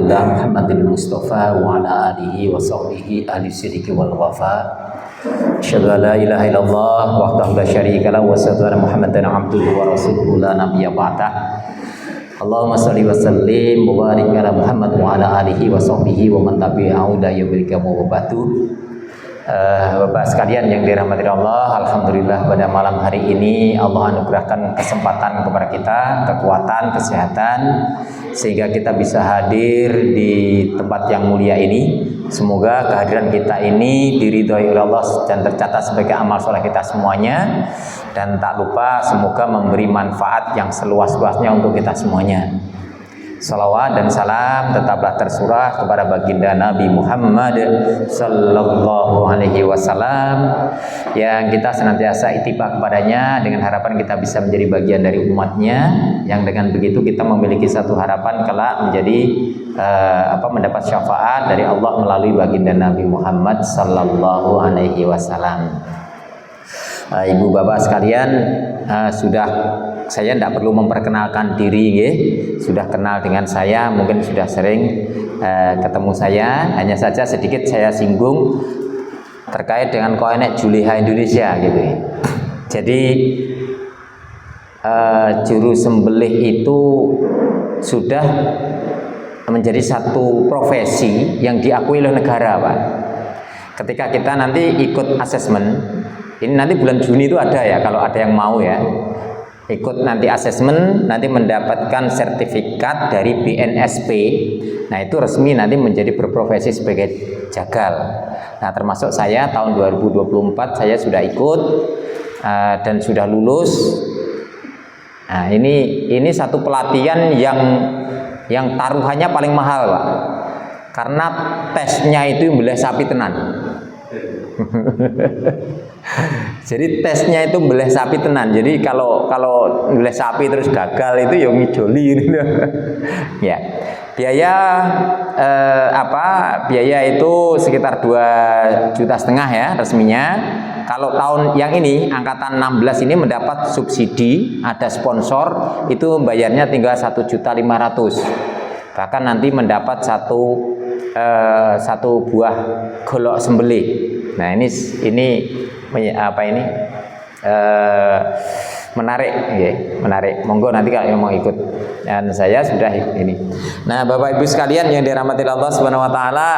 Rasulillah Muhammadil Mustafa wa ala alihi wa sahbihi ahli sidiki wal wafa. Asyhadu an la ilaha illallah wahdahu la syarika lahu wa asyhadu anna Muhammadan abduhu wa rasuluhu la nabiyya ba'dah. Allahumma shalli wa sallim wa barik ala Muhammad wa ala alihi wa sahbihi wa man tabi'ahu ila yaumil qiyamah wa ba'du. Bapak sekalian yang dirahmati Allah, alhamdulillah pada malam hari ini Allah anugerahkan kesempatan kepada kita, kekuatan, kesehatan, sehingga kita bisa hadir di tempat yang mulia ini. Semoga kehadiran kita ini diridhoi oleh Allah dan tercatat sebagai amal soleh kita semuanya, dan tak lupa semoga memberi manfaat yang seluas-luasnya untuk kita semuanya. Salawat dan salam tetaplah tersurah kepada baginda Nabi Muhammad sallallahu alaihi wasallam yang kita senantiasa ittiba kepadanya dengan harapan kita bisa menjadi bagian dari umatnya, yang dengan begitu kita memiliki satu harapan kelak menjadi mendapat syafaat dari Allah melalui baginda Nabi Muhammad sallallahu alaihi wasallam. Ibu bapak sekalian, saya tidak perlu memperkenalkan diri, sudah kenal dengan saya, mungkin sudah sering ketemu saya. Hanya saja sedikit saya singgung terkait dengan koenek Juleha Indonesia gitu. Jadi juru sembelih itu sudah menjadi satu profesi yang diakui oleh negara, Pak. Ketika kita nanti ikut asesmen, ini nanti bulan Juni itu ada ya, kalau ada yang mau ya, ikut nanti asesmen, nanti mendapatkan sertifikat dari BNSP. Nah itu resmi nanti menjadi berprofesi sebagai jagal. Nah termasuk saya tahun 2024 saya sudah ikut dan sudah lulus. Nah ini satu pelatihan yang taruhannya paling mahal, Pak, karena tesnya itu mbeleh sapi tenan. Jadi tesnya itu mbeleh sapi tenan. Jadi kalau mbeleh sapi terus gagal itu ya ngijoli gitu. Ya. Biaya itu sekitar 2,5 juta ya resminya. Kalau tahun yang ini angkatan 16 ini mendapat subsidi, ada sponsor, itu bayarnya tinggal 1,5 juta. Bahkan nanti mendapat satu buah golok sembelih. Nah, ini menarik, ya, menarik. Monggo nanti kalau yang mau ikut. Dan saya sudah ini. Nah, Bapak Ibu sekalian yang dirahmati Allah Subhanahu wa taala,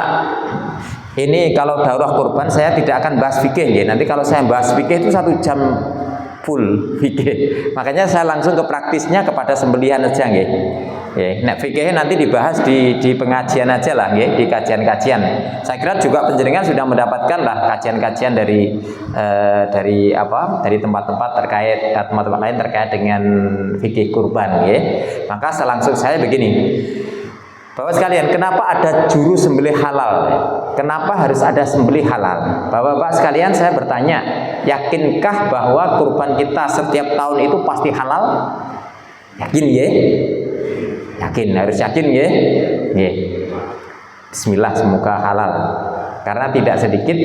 ini kalau daurah kurban saya tidak akan bahas fikih, ya. Nanti kalau saya bahas fikih itu 1 jam full fikih. Makanya saya langsung ke praktisnya kepada sembelihan aja, nggih. Nah, fikih nanti dibahas di pengajian aja lah, di kajian-kajian. Saya kira juga penjenengan sudah mendapatkan lah kajian-kajian dari tempat-tempat terkait, tempat-tempat lain terkait dengan fikih kurban, Maka langsung saya begini, Bapak sekalian, kenapa ada juru sembelih halal? Kenapa harus ada sembelih halal? Bapak-bapak sekalian, saya bertanya, yakinkah bahwa kurban kita setiap tahun itu pasti halal? Yakin, Yakin, harus yakin, Bismillah, semoga halal. Karena tidak sedikit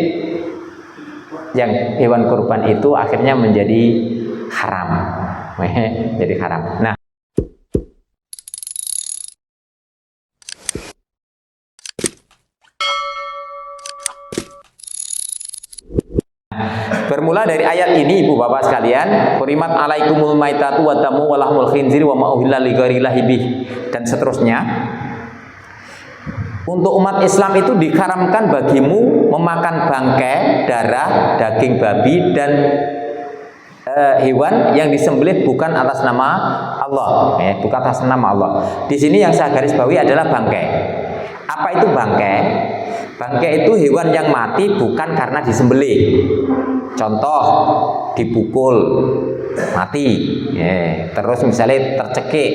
yang hewan kurban itu akhirnya menjadi haram. Jadi haram. Nah, bermula dari ayat ini, Ibu Bapak sekalian, hurimat alaikumul maitatu wa damu wa lahmul khinzir wa ma uhilla li ghairillahi bih, dan seterusnya. Untuk umat Islam itu diharamkan bagimu memakan bangkai, darah, daging babi dan hewan yang disembelih bukan atas nama Allah, bukan atas nama Allah. Di sini yang saya garis bawahi adalah bangkai. Apa itu bangkai? Bangkai itu hewan yang mati bukan karena disembelih. Contoh, dipukul mati, terus misalnya tercekik,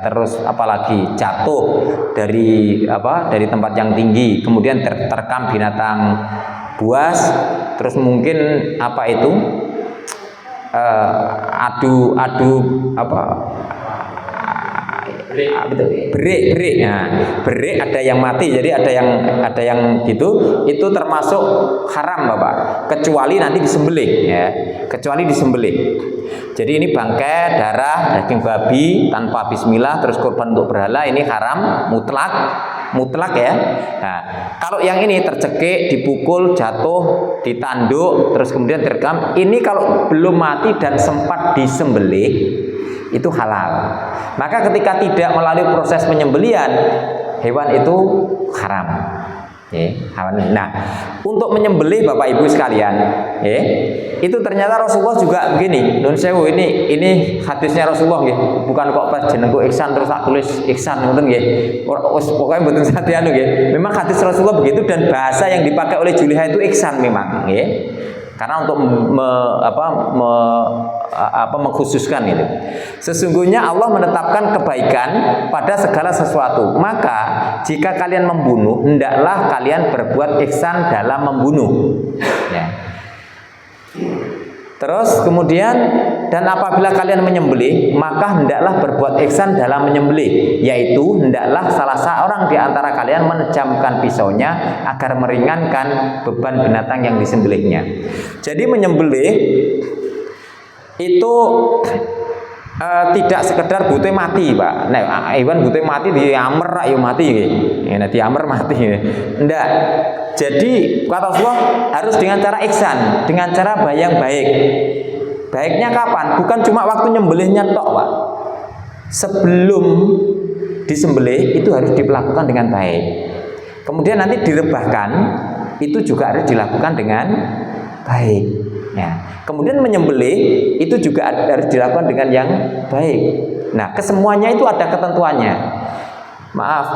terus apalagi jatuh dari tempat yang tinggi, kemudian terkam binatang buas, terus mungkin berik. Nah, berik ada yang mati, jadi ada yang gitu, itu termasuk haram, Bapak. Kecuali nanti disembelih, Kecuali disembelih. Jadi ini bangkai, darah, daging babi tanpa bismillah terus kurban untuk berhala, ini haram mutlak. mutlak ya. Nah, kalau yang ini tercekik, dipukul, jatuh, ditanduk, terus kemudian terekam, ini kalau belum mati dan sempat disembelih itu halal. Maka ketika tidak melalui proses penyembelihan, hewan itu haram. Nah, untuk menyembelih Bapak Ibu sekalian, itu ternyata Rasulullah juga begini. Nun sewu, ini hadisnya Rasulullah nggih. Bukan kok pas jenengku Ihsan terus tak tulis Ihsan ngoten nggih. Pokoknya mboten sate anu nggih. Memang hadis Rasulullah begitu dan bahasa yang dipakai oleh Juliha itu Ihsan memang nggih. Karena untuk mengkhususkan itu. Sesungguhnya Allah menetapkan kebaikan pada segala sesuatu. Maka jika kalian membunuh, hendaklah kalian berbuat ihsan dalam membunuh. Ya. Terus kemudian, dan apabila kalian menyembelih, maka hendaklah berbuat ihsan dalam menyembelih, yaitu hendaklah salah seorang di antara kalian menejamkan pisaunya agar meringankan beban binatang yang disembelihnya. Jadi menyembelih itu tidak sekedar butuh mati, Pak. Nah, hewan butuh mati diamer ayo mati nggih. Nek diamer mati nggih. Ndak. Jadi kata Rasulullah harus dengan cara ihsan, dengan cara yang baik. Baiknya kapan? Bukan cuma waktu nyembelihnya tok, Pak. Sebelum disembelih itu harus dilakukan dengan baik. Kemudian nanti direbahkan itu juga harus dilakukan dengan baik. Ya. Kemudian menyembelih itu juga harus dilakukan dengan yang baik. Nah, kesemuanya itu ada ketentuannya. Maaf,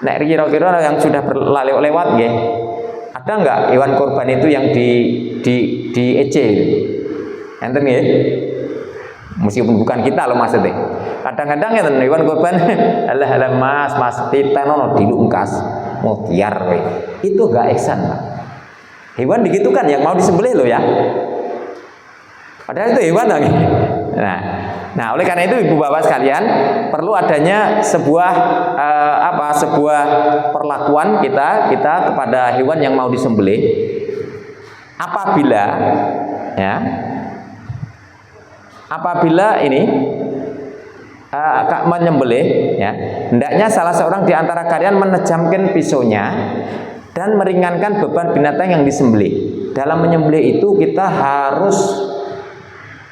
nek kira-kira yang sudah berlalu lewat nggih. Ada enggak hewan korban itu yang di EC? Enten nggih? Meskipun bukan kita loh maksudnya. Kadang-kadang ya hewan korban alah mas titenono dilungkas mau tiar we. Itu enggak ihsan, Pak. Hewan digitukan yang mau disembelih loh ya. Padahal itu hewan lagi. Nah, oleh karena itu Ibu Bapak sekalian, perlu adanya sebuah sebuah perlakuan kita kepada hewan yang mau disembelih. Apabila ini menyembelih, ya, hendaknya salah seorang di antara kalian menejamkan pisaunya dan meringankan beban binatang yang disembelih. Dalam menyembelih itu kita harus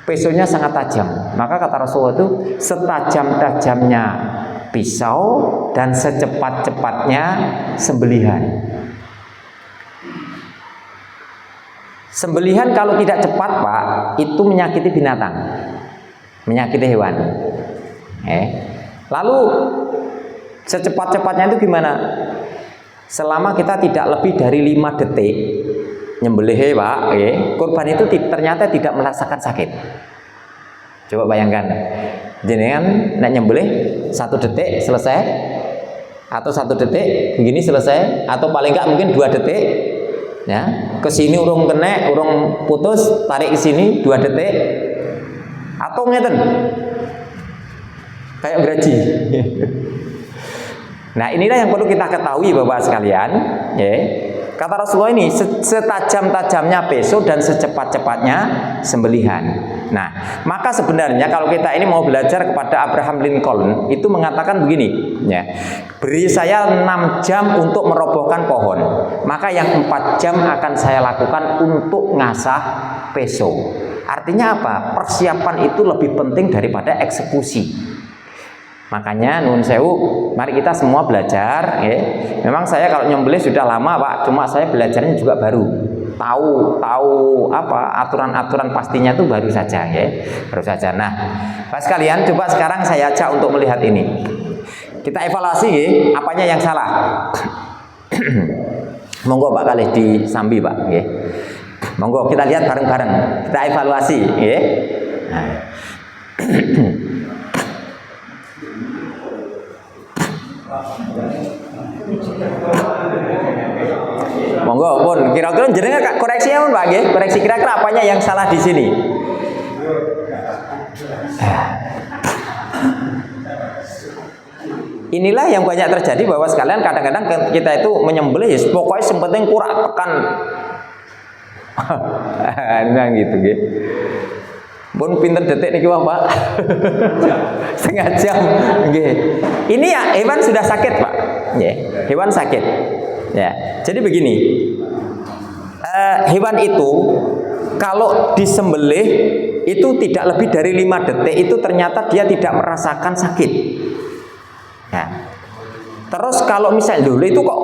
pisaunya sangat tajam. Maka kata Rasulullah itu setajam-tajamnya pisau dan secepat-cepatnya sembelihan. Sembelihan kalau tidak cepat, Pak, itu menyakiti binatang, menyakiti hewan. Lalu secepat-cepatnya itu gimana? Selama kita tidak lebih dari 5 detik nyembelih, Pak, korban itu ternyata tidak merasakan sakit. Coba bayangkan, jenengan nek nyembelih 1 detik selesai, atau 1 detik begini selesai, atau paling enggak mungkin 2 detik, ya, ke sini urung kena, urung putus, tarik ke sini 2 detik, atau ngeten, kayak geraji. Nah, inilah yang perlu kita ketahui Bapak sekalian, ya. Kata Rasulullah ini setajam-tajamnya pisau dan secepat-cepatnya sembelihan. Nah, maka sebenarnya kalau kita ini mau belajar kepada Abraham Lincoln, itu mengatakan begini, ya. Beri saya 6 jam untuk merobohkan pohon, maka yang 4 jam akan saya lakukan untuk ngasah pisau. Artinya apa? Persiapan itu lebih penting daripada eksekusi. Makanya nun sewu, mari kita semua belajar. Memang saya kalau nyembelih sudah lama, Pak. Cuma saya belajarnya juga baru. Tahu aturan-aturan pastinya itu baru saja, baru saja. Nah, Pak sekalian, coba sekarang saya ajak untuk melihat ini. Kita evaluasi, apanya yang salah. Monggo Pak kali disambi, Pak. Monggo kita lihat bareng-bareng. Kita evaluasi, Nah. Monggo pun kira-kira jenengan koreksi pun Pak nggih, koreksi kira-kira apanya yang salah di sini. Inilah yang banyak terjadi bahwa sekalian kadang-kadang kita itu menyembelih pokoknya sempenting kurak tekan. Nah gitu nggih. Pun pinter detik niki Pak. Setengah jam. Nggih. Ini ya hewan sudah sakit, Pak. Nggih. Hewan sakit. Ya. Jadi begini. Hewan itu kalau disembelih itu tidak lebih dari 5 detik itu ternyata dia tidak merasakan sakit. Ya. Terus kalau misalnya dulu itu kok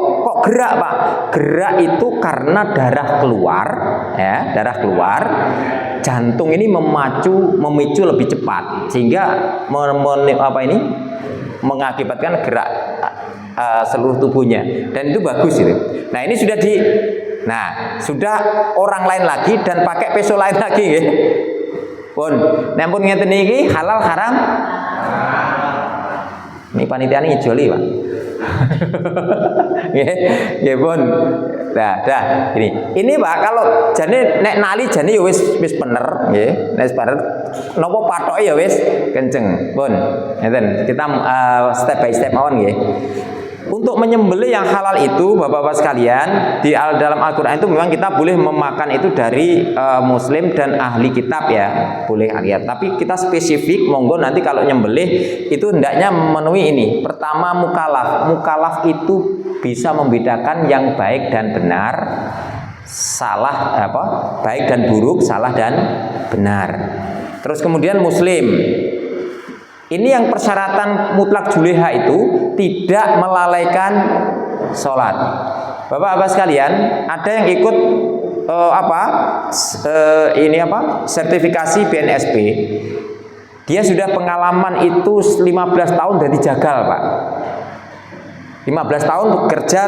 gerak Pak, gerak itu karena darah keluar, ya darah keluar, jantung ini memicu lebih cepat sehingga mengakibatkan gerak seluruh tubuhnya dan itu bagus itu. Nah ini sudah orang lain lagi dan pakai peso lain lagi, ya. Pun, nampun ngeten iki halal haram. Ini panitia ini joli Pak. Nggih pun. Dah ini Pak kalau jane nek nali jane ya wis bener nggih. Nek bener napa patoke ya wis kenceng. Pun. Ngeten kita step by step mawon nggih. Untuk menyembelih yang halal itu Bapak-bapak sekalian di dalam Al-Qur'an itu memang kita boleh memakan itu dari muslim dan ahli kitab ya, boleh lihat. Tapi kita spesifik monggo nanti kalau nyembelih itu hendaknya memenuhi ini. Pertama mukallaf. Mukallaf itu bisa membedakan yang baik dan benar, baik dan buruk, salah dan benar. Terus kemudian muslim. Ini yang persyaratan mutlak juleha itu tidak melalaikan sholat. Bapak-bapak sekalian, ada yang ikut sertifikasi BNSP. Dia sudah pengalaman itu 15 tahun dari jagal Pak. 15 tahun bekerja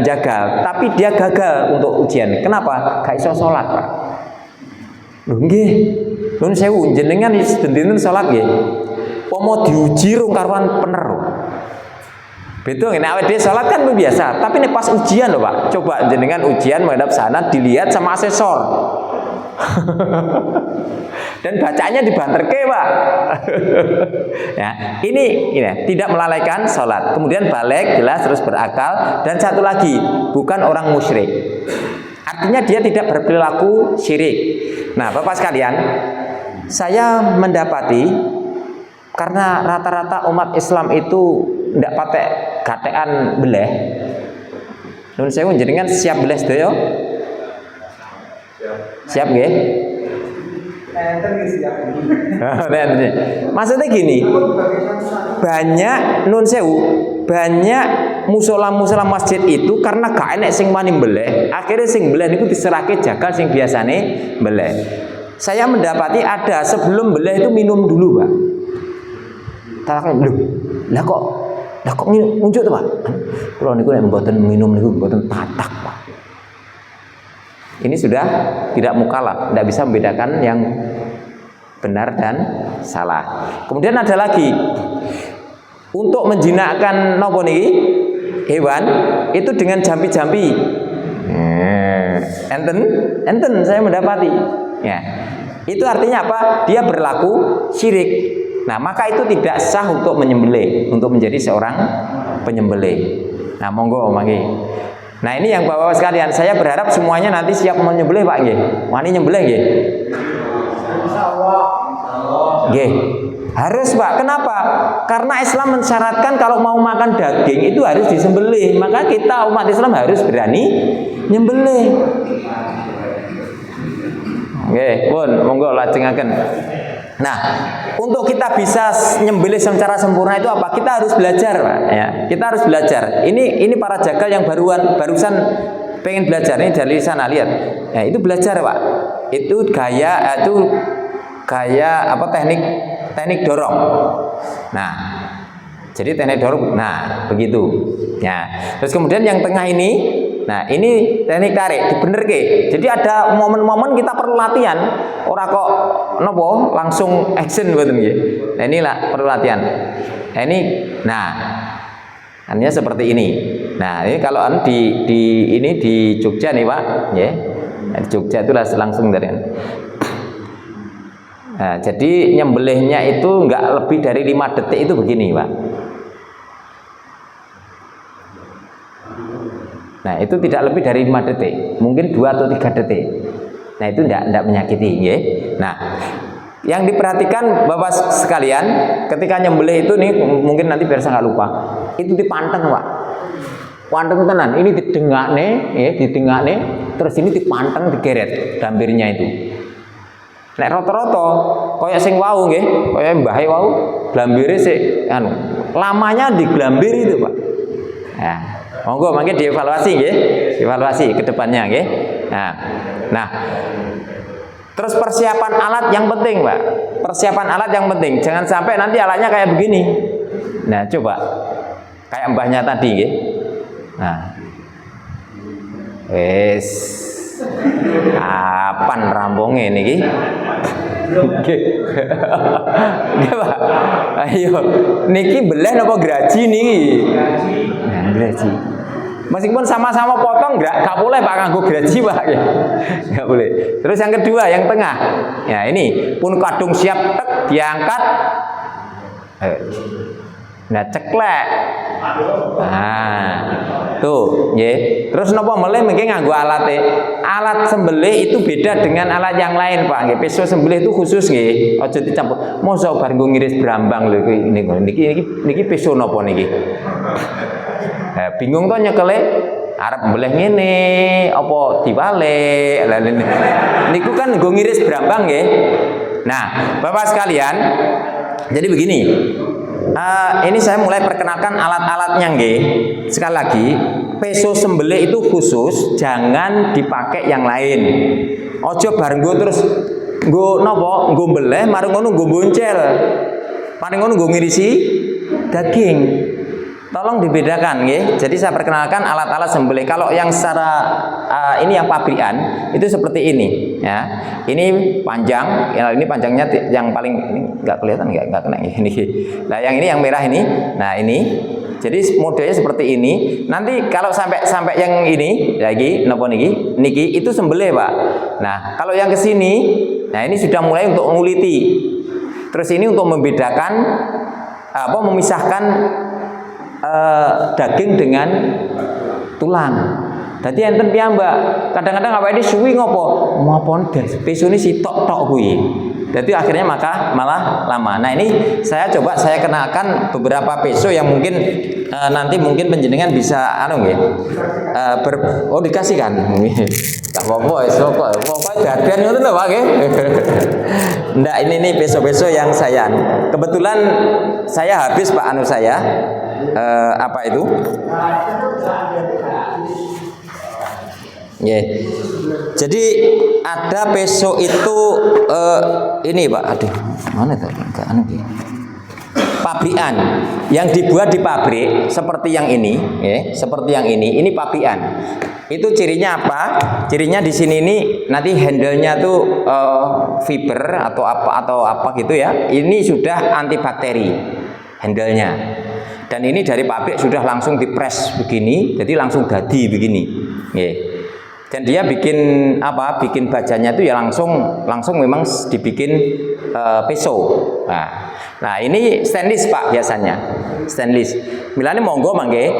jagal, tapi dia gagal untuk ujian. Kenapa? Gak iso sholat Pak. Lho nggih. Nun sewu jenengan dinten sholat nggih. Pomo diuji rung karuan pener. Betul ngene awake dhewe salat kan biasa, tapi nek pas ujian lho Pak. Coba jenengan ujian menghadap sana dilihat sama asesor. Dan bacanya dibanterke Pak. Ya, ini tidak melalaikan salat. Kemudian balik jelas terus berakal dan satu lagi, bukan orang musyrik. Artinya dia tidak berperilaku syirik. Nah, Bapak sekalian, saya mendapati karena rata-rata umat Islam itu tidak pakai gatekan beleh. Nun sewu jenengan siap beleh sedaya? Siap nggih? Maksudnya gini, banyak nun sewu, banyak musola-musola masjid itu karena gak enek sing wani beleh, akhirnya sing beleh niku diserahke jagal sing biasane beleh. Saya mendapati ada sebelum beleh itu minum dulu, Pak. Lah kok ngunjuk to Pak? Kula niku nek mboten minum niku mboten tatak Pak. Ini sudah tidak mukallaf, tidak bisa membedakan yang benar dan salah. Kemudian ada lagi untuk menjinakkan nopo niki hewan itu dengan jampi-jampi. Enten saya mendapati. Ya. Itu artinya apa? Dia berlaku syirik. Nah, maka itu tidak sah untuk menyembelih, untuk menjadi seorang penyembelih. Nah, monggo mangke. Nah, ini yang Bapak-bapak sekalian, saya berharap semuanya nanti siap menyembelih, Pak nggih. Wani nyembelih nggih? Insyaallah. Nggih. Harus, Pak. Kenapa? Karena Islam mensyaratkan kalau mau makan daging itu harus disembelih. Maka kita umat Islam harus berani nyembelih. Nggih, pun monggo lajengaken. Nah, untuk kita bisa nyembelih secara sempurna itu apa? Kita harus belajar, Pak. Ya, kita harus belajar. Ini para jagal yang barusan pengen belajar ini dari sana lihat. Ya, itu belajar, Pak. Itu gaya teknik dorong. Nah, jadi teknik dorong. Nah, begitu. Ya. Terus kemudian yang tengah ini, nah ini teknik tarik, dibenerke. Jadi ada momen-momen kita perlu latihan. Ora kok nopo langsung action mboten nggih. Nah inilah perlu latihan. Artinya seperti ini. Nah, ini kalau di Jogja nih, Pak, nggih. Nah, di Jogja itu langsung dari. Nah, jadi nyembelihnya itu enggak lebih dari 5 detik itu begini, Pak. Nah, itu tidak lebih dari 5 detik, mungkin 2 atau 3 detik. Nah, itu tidak menyakiti, nggih. Nah, Yang diperhatikan Bapak sekalian, ketika nyembelih itu nih, mungkin nanti biar saya nggak lupa, itu dipanteng Pak. Panteng tenan, ini didengakne, ya, didengakne, terus ini dipanteng digeret dambirnya itu. Nek rata-rata kaya sing wau nggih, kaya mbahe wau, glambire sik anu, lamanya di glambir itu, Pak. Nah, monggo mangke dievaluasi nggih, evaluasi ke depannya nggih. Nah, terus persiapan alat yang penting, Pak. Persiapan alat yang penting. Jangan sampai nanti alatnya kayak begini. Nah, coba kayak mbahnya tadi, nggih. Nah, wes, kapan rampungnya niki? Nggih, Pak. Ayo, niki belah napa graji niki? Nah, graji. Meskipun sama-sama potong, nggak boleh Pak nganggo graji Pak, nggak boleh. Terus yang kedua, yang tengah, ya ini pun kadung siap, tek, diangkat, nah ceklek, nah tuh, ya. Terus nopo meleh mungkin nganggo alat sembelih itu beda dengan alat yang lain Pak. Nggih, pisau sembelih itu khusus nggih, aja dicampur. Mosok bar nggo ngiris brambang lho niki pisau nopo niki? Nah, bingung tuh nyekele arep mbeleh ngene apa dibalik. Lah niku kan nggo ngiris brambang nggih. Nah, Bapak sekalian, jadi begini. Ini saya mulai perkenalkan alat-alatnya nggih. Sekali lagi, pisau sembelih itu khusus, jangan dipakai yang lain. Ojo bar nggo terus nggo napa? Nggo mbeleh mari ngono nggo boncel. Mari ngono nggo ngirisi daging. Tolong dibedakan nggih. Jadi saya perkenalkan alat-alat sembelih. Kalau yang secara ini yang pabrikan itu seperti ini ya. Ini panjang, ya ini panjangnya yang paling ini enggak kelihatan enggak kena ini. Nah, yang ini yang merah ini. Nah, ini. Jadi modelnya seperti ini. Nanti kalau sampai yang ini lagi napa niki? Niki itu sembelih, Pak. Nah, kalau yang ke sini, nah ini sudah mulai untuk nguliti. Terus ini untuk membedakan memisahkan daging dengan tulang. Dadi enten piyambak, kadang-kadang awake suwi ngopo? Mapon pisau ini sitok-tok kuwi. Jadi akhirnya malah lama. Nah, ini saya kenalkan beberapa pisau yang mungkin nanti mungkin penjenengan bisa nggih. Dikasihkan. Enggak apa-apa, pokoknya dardan ngoten lho Pak nggih. Ndak, ini pisau-pisau yang saya kebetulan saya habis Pak saya apa itu? Yeah. Jadi ada pisau itu ini Pak, aduh mana tadi? Enggak pabrikan yang dibuat di pabrik seperti yang ini, seperti yang ini pabrikan. Itu cirinya apa? Cirinya di sini ini nanti handle-nya tuh fiber atau apa gitu ya. Ini sudah antibakteri handle-nya. Dan ini dari pabrik sudah langsung dipres begini, jadi langsung dadi begini. Dan dia bikin bajanya itu ya langsung memang dibikin pisau. Nah, ini stainless Pak biasanya. Stainless. Milane monggo mangke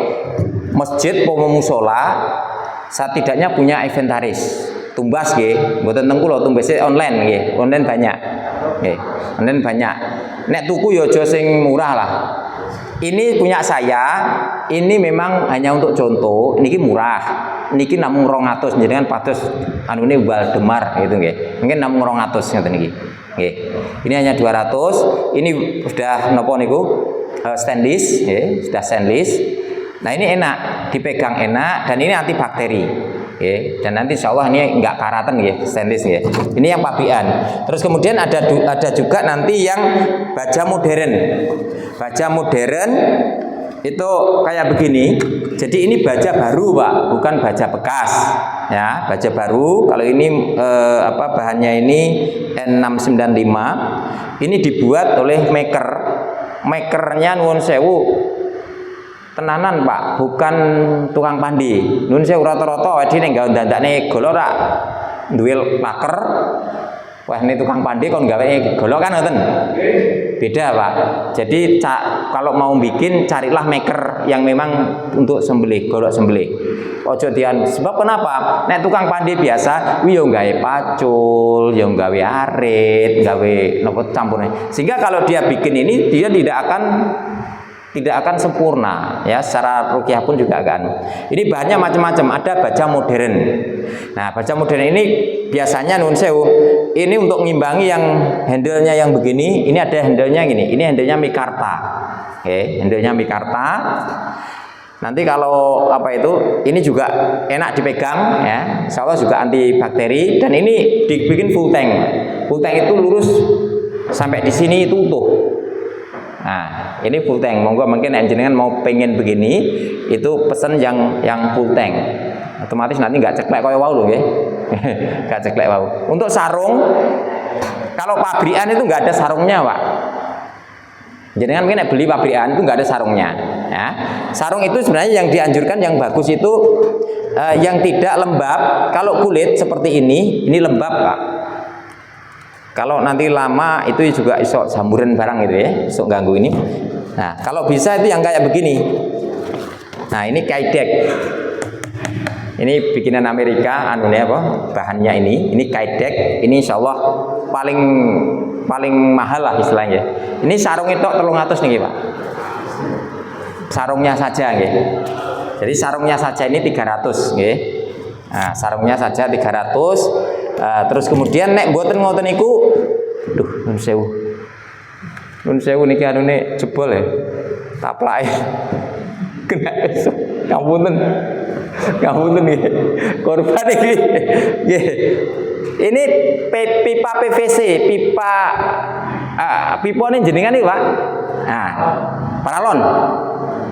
masjid pomo musola setidaknya punya inventaris. Tumbas nggih, mboten teng kula tumbase online nggih. Online banyak. Nggih, online banyak. Nek tuku ya aja sing murah lah. Ini punya saya, ini memang hanya untuk contoh, niki murah. Niki namung 200 jenengan pados anune Waldemar gitu nggih. Mungkin namung 200 ngoten niki. Nggih. Ini hanya 200, ini sudah napa niku? Stainless, nggih, sudah stainless. Nah, ini enak, dipegang enak dan ini antibakteri. Nggih, dan nanti insyaallah ini enggak karatan nggih, stainless nggih. Ini yang pabrikan. Terus kemudian ada juga nanti yang baja modern. Baja modern itu kayak begini. Jadi ini baja baru Pak, bukan baja bekas. Ya, baja baru. Kalau ini bahannya ini N695. Ini dibuat oleh maker. Makernya nuwun sewu tenanan Pak, bukan tukang pandi. Nuwun sewu rata-rata wedi ning gawe dandakne golo rak duwe laker. Wah ini tukang pandai kon gawe golok kan ngoten. Beda Pak. Jadi kalau mau bikin carilah maker yang memang untuk sembelih, golok sembelih. Ojo dian. Sebab kenapa? Nek tukang pandai biasa, yo gawe pacul, yo gawe arit, gawe nopo campurnya. Sehingga kalau dia bikin ini dia tidak akan sempurna ya, secara ruqyah pun juga akan. Ini bahannya macam-macam, ada baja modern. Nah, baja modern ini biasanya nun sewu, ini untuk ngimbangi yang handle-nya yang begini, ini ada handle-nya gini. Ini handle-nya mikarta. Oke, handle-nya mikarta. Nanti kalau apa itu, ini juga enak dipegang ya. Insya Allah juga antibakteri dan ini dibikin full tank. Full tank itu lurus sampai di sini itu utuh. Nah, ini full tank. Monggo mungkin jenengan mau pengen begini, itu pesen yang full tank. Otomatis nanti nggak ceklek kaya wau lho nggih. Nggak ceklek wau. Untuk sarung, kalau pabrikan itu nggak ada sarungnya, Pak. Jenengan mungkin beli pabrikan itu nggak ada sarungnya. Ya. Sarung itu sebenarnya yang dianjurkan yang bagus itu yang tidak lembab. Kalau kulit seperti ini lembab, Pak. Kalau nanti lama itu juga iso samburan barang gitu ya, iso ganggu ini. Nah, kalau bisa itu yang kayak begini. Nah, ini kaidek. Ini bikinan Amerika, anunya apa? Bahannya ini kaidek. Ini insya Allah paling mahal lah istilahnya. Ini sarung itu 300 nih, Pak. Sarungnya saja, nggih. Jadi sarungnya saja ini 300, nggih. Nah, sarungnya saja 300. Terus kemudian nek mboten ngoten niku, nun sewu niki anune jebol ya. Taplake. Kena esuk. Ngapunten nggih. Korban iki. Nggih. Ini pipa PVC, pipa ini jenengan iki, Pak. Nah, paralon.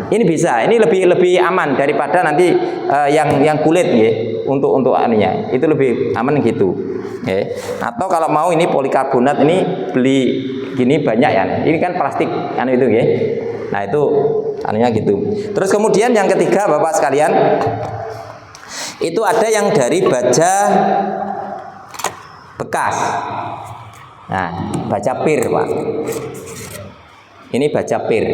Ini bisa, ini lebih aman daripada nanti yang kulit nggih. Untuk anunya itu lebih aman gitu, okay. Atau kalau mau ini polikarbonat ini beli gini banyak ya, ini kan plastik anu itu ya. Nah itu anunya gitu. Terus kemudian yang ketiga Bapak sekalian, itu ada yang dari baja bekas. Nah baja pir Pak, ini baja pir.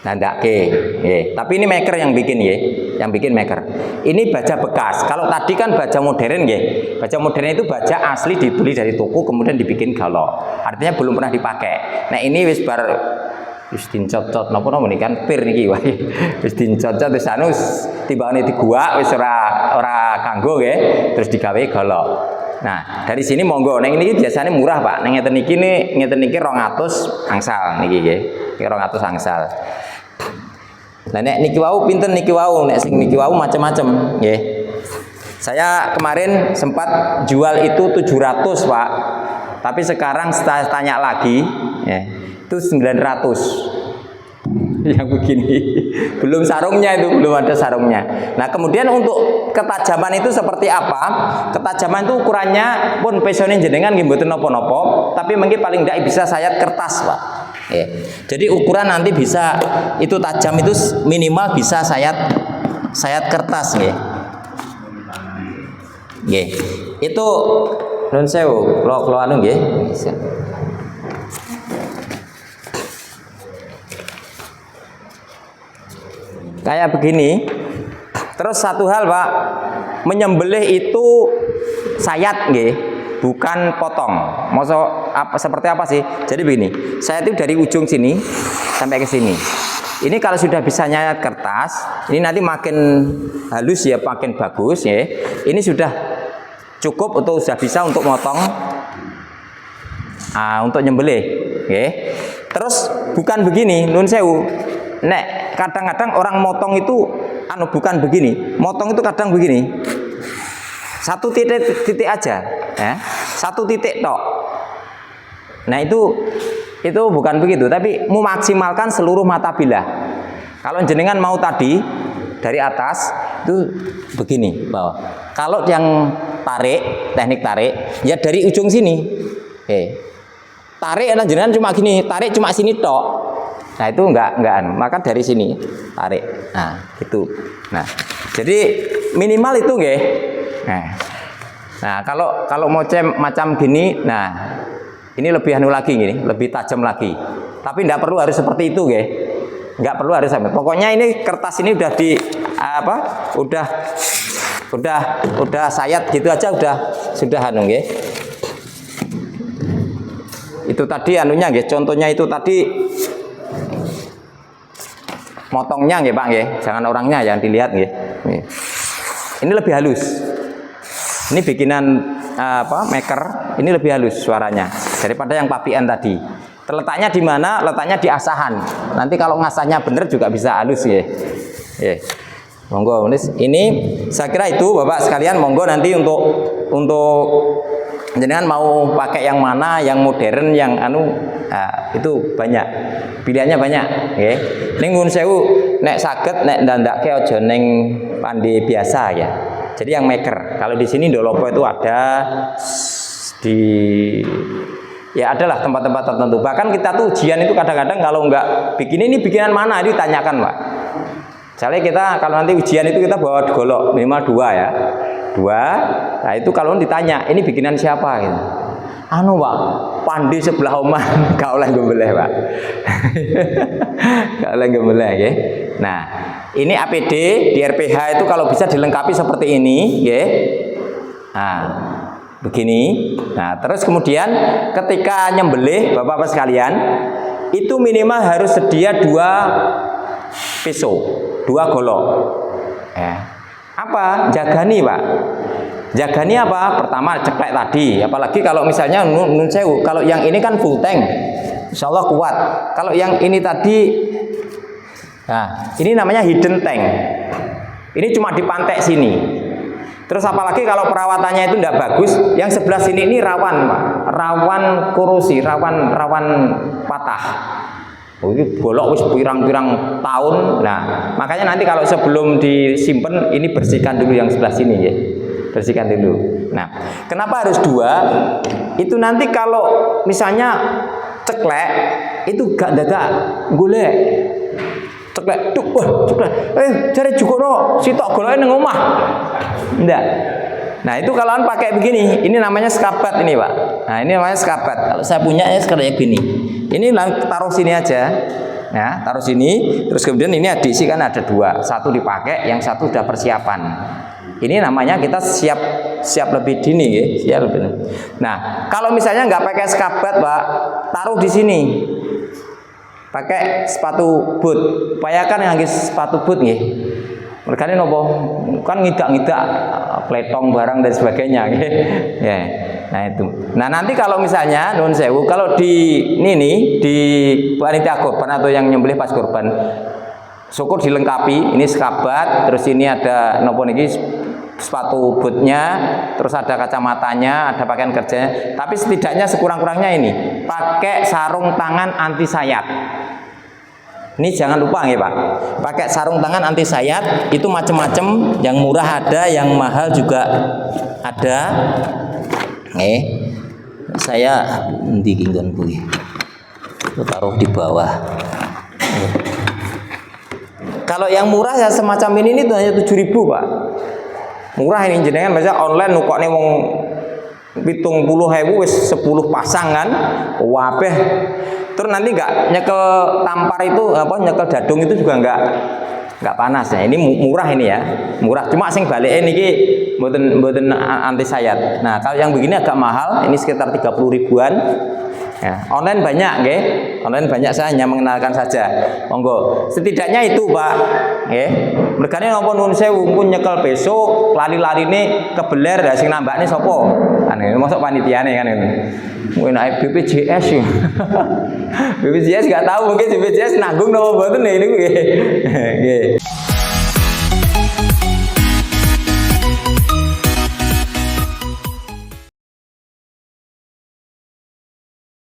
Nah, tapi ini maker yang bikin ya, yang bikin maker. Ini baja bekas. Kalau tadi kan baja modern ya. Baja modern itu baja asli dibeli dari toko kemudian dibikin galok. Artinya belum pernah dipakai. Nah, ini wis dincot-cot napa niki kan pir niki wae. Wis dincot-cot wis anu timbangane diguak wis ora kanggo nggih, terus digawe galok. Nah, dari sini monggo. Neng ini biasanya murah, Pak. Neng ngeten niki 200 angsal niki nggih. 200 angsal. Nah nek niki wau pinten niki wau, nek sing niki wau macam-macam nggih. Saya kemarin sempat jual itu 700, Pak. Tapi sekarang saya tanya lagi, ya, itu 900. Yang begini. Belum sarungnya itu, belum ada sarungnya. Nah, kemudian untuk ketajaman itu seperti apa? Ketajaman itu ukurannya pun pesone jenengan nggih mboten napa-napa, tapi mungkin paling tidak bisa sayat kertas, Pak. Ya. Jadi ukuran nanti bisa itu tajam itu minimal bisa sayat kertas nggih. Nggih. Itu nun sewu, kalau anu nggih. Kayak begini. Terus satu hal, Pak, menyembelih itu sayat nggih, bukan potong. Seperti apa sih? Jadi begini, saya itu dari ujung sini sampai ke sini. Ini kalau sudah bisa nyayat kertas, ini nanti makin halus ya, makin bagus ya. Ini sudah cukup atau sudah bisa untuk motong, untuk nyembelih. Okay. Terus bukan begini, nun sewu. Nek kadang-kadang orang motong itu bukan begini. Motong itu kadang begini. Satu titik aja, ya. Satu titik tok. Nah itu bukan begitu, tapi memaksimalkan seluruh mata bilah. Kalau jenengan mau tadi dari atas itu begini bawah. Kalau yang teknik tarik, ya dari ujung sini. Oke. Tarik jenengan cuma gini, tarik cuma sini tok. Nah itu enggak maka dari sini tarik. Nah gitu. Nah jadi minimal itu nggih. Nah Nah, kalau moche macam gini, nah ini lebih anu lagi gini, lebih tajam lagi. Tapi tidak perlu harus seperti itu, nggih. Nggak perlu harus sampai. Pokoknya ini kertas ini udah di apa? Udah sayat gitu aja sudah anu nggih. Itu tadi anunya nggih, contohnya itu tadi motongnya nggih Pak nggih. Jangan orangnya yang dilihat nggih. Ini lebih halus. Ini bikinan maker, ini lebih halus suaranya daripada yang papian tadi. Terletaknya di mana? Letaknya di asahan. Nanti kalau ngasahnya bener juga bisa halus ya. Monggo, ini saya kira itu Bapak sekalian, monggo nanti untuk jenengan mau pakai yang mana, yang modern, yang itu banyak. Pilihannya banyak, nggih. Ning nuwun sewu nek saged nek ndandake aja ning pande biasa ya. Jadi yang maker. Kalau di sini Ndolopo itu ada ya adalah tempat-tempat tertentu. Bahkan kita tuh ujian itu kadang-kadang kalau nggak bikin ini bikinan mana itu ditanyakan Pak. Misalnya kita kalau nanti ujian itu kita bawa golok minimal 2 ya. 2. Nah itu kalau ditanya ini bikinan siapa gitu. Anu Pak, pandi sebelah omah gak oleh gembeleh Pak. Gak oleh gembeleh ya. Nah, ini APD di RPH itu kalau bisa dilengkapi seperti ini, ya. Nah, begini. Nah, terus kemudian ketika nyembelih, Bapak-bapak sekalian, itu minimal harus sedia 2 pisau, 2 golok. Apa? Jagani, Pak. Jagani apa? Pertama ceklek tadi. Apalagi kalau misalnya nun sewu, kalau yang ini kan full tank, insya Allah kuat. Kalau yang ini tadi, nah ini namanya hidden tank. Ini cuma dipantek sini. Terus apalagi kalau perawatannya itu tidak bagus, yang sebelah sini ini rawan, Pak. Rawan korosi, rawan patah. Oh, ini bolok wis pirang-pirang tahun. Nah, makanya nanti kalau sebelum disimpan ini bersihkan dulu yang sebelah sini ya. Bersihkan dulu. Nah, kenapa harus 2? Itu nanti kalau misalnya ceklek itu gak dadak golek. Ceklek, tuh, wah, ceklek. Cari jukono, sitok golek nang omah. Ndak. Nah, itu kalau pakai begini, ini namanya skabat ini, Pak. Nah, ini namanya skabat. Kalau saya punya ya seperti gini. Ini taruh sini aja. Ya, taruh sini, terus kemudian ini diisi kan ada 2. Satu dipakai, yang satu sudah persiapan. Ini namanya kita siap lebih dini ya, siap lebih dini. Nah, kalau misalnya nggak pakai skabat, Pak, taruh di sini. Pakai sepatu boot. Upayakan ngangge sepatu boot nggih. Mergane nopo? Kan ngidak-ngidak pletong barang dan sebagainya nggih. Ya. Nah, itu. Nah, nanti kalau misalnya nuwun sewu, kalau di di panitia korban atau yang nyembelih pas korban, syukur dilengkapi, ini skabat, terus ini ada nopo niki sepatu bootnya, terus ada kacamatanya, ada pakaian kerjanya. Tapi setidaknya sekurang-kurangnya ini pakai sarung tangan anti sayat. Ini jangan lupa ya Pak, pakai sarung tangan anti sayat. Itu macam-macam, yang murah ada, yang mahal juga ada. Saya ndikinggon kuwi. Taruh di bawah. Kalau yang murah ya semacam ini tuh hanya 7.000 Pak. Murah ini jenengan biasa online nukokne wong 70.000 wis 10 pasang kan. Wabeh. Terus nanti enggak nyekel tampar itu nyekel dadung itu juga enggak panas ya. Ini murah ini ya. Murah. Cuma sing balike niki mboten anti sayat. Nah, kalau yang begini agak mahal, ini sekitar 30 ribuan. Ya, online banyak, nggih. Online banyak, saya hanya mengenalkan saja. Monggo. Setidaknya itu, Pak. Nggih. Mergane napa nuwun sewu pun nyekel besok lari-larine kebeler lah sing nambakne sapa? Kan mosok panitiane kan ngono. Mungkin BPJS ya. BPJS enggak tahu mungkin BPJS nanggung napa mboten niku nggih. Nggih.